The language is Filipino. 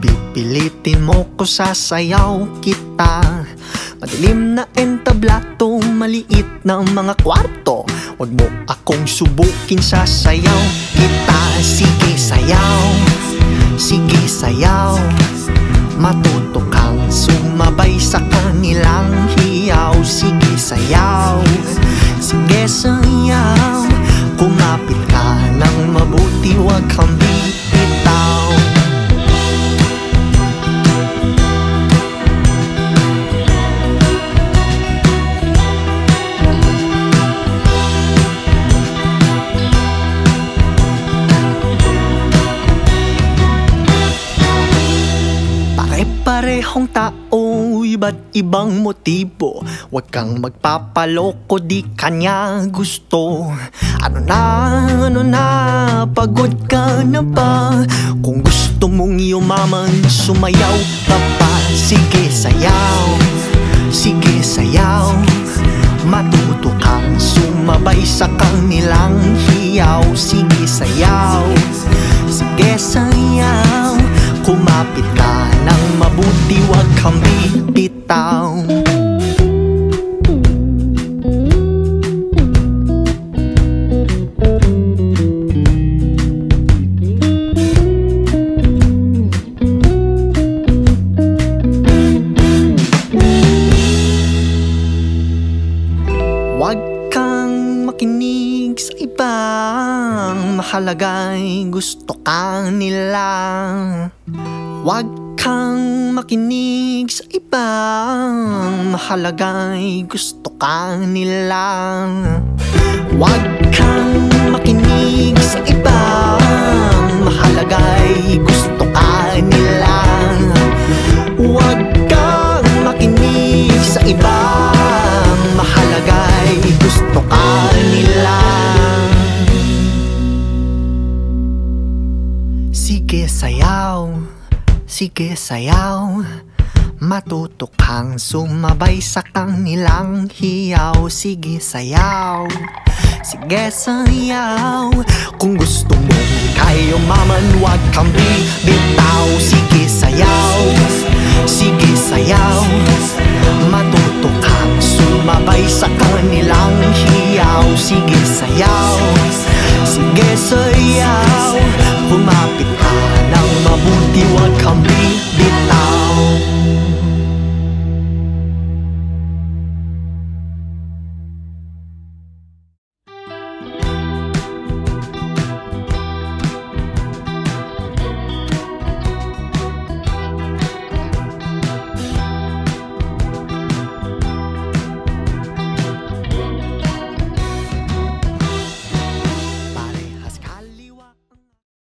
pipilitin mo ko, sasayaw kita. Madilim na entablato, maliit na mga kwarto, huwag mo akong subukin, sasayaw kita. Sige sayaw, sige sayaw, matuto kang sumabay sa kanilang hiyaw. Sige sayaw, sige sayaw, kumapit ka ng mabuti, huwag kang bibitaw. Pare-parehong tao, iba't ibang motibo, huwag kang magpapaloko, di kanya gusto. Ano na, pagod ka na ba? Kung gusto mong yumaman, sumayaw ka pa. Sige sayaw, sige sayaw, matuto kang sumabay sa kanilang hiyaw. Sige sayaw, sige sayaw, kumapit ka ng mabuti, huwag kang bibitaw. Huwag kang makinig sa ibang mahalaga'y gusto ka nila. Huwag kang makinig sa ibang mahalaga'y gusto ka nila. Huwag kang makinig sa ibang mahalaga'y gusto ka nila. Huwag kang makinig sa ibang mahalaga'y gusto ka nila. Sige sayaw, sige sayaw, matuto kang sumabay sa kanilang hiyaw. Sige sayaw, sige sayaw, kung gusto mo kayo maman, huwag kang bibitaw. Sige sayaw, sige sayaw, matuto kang sumabay sa kanilang hiyaw. Sige sayaw, sige sayaw, kumapit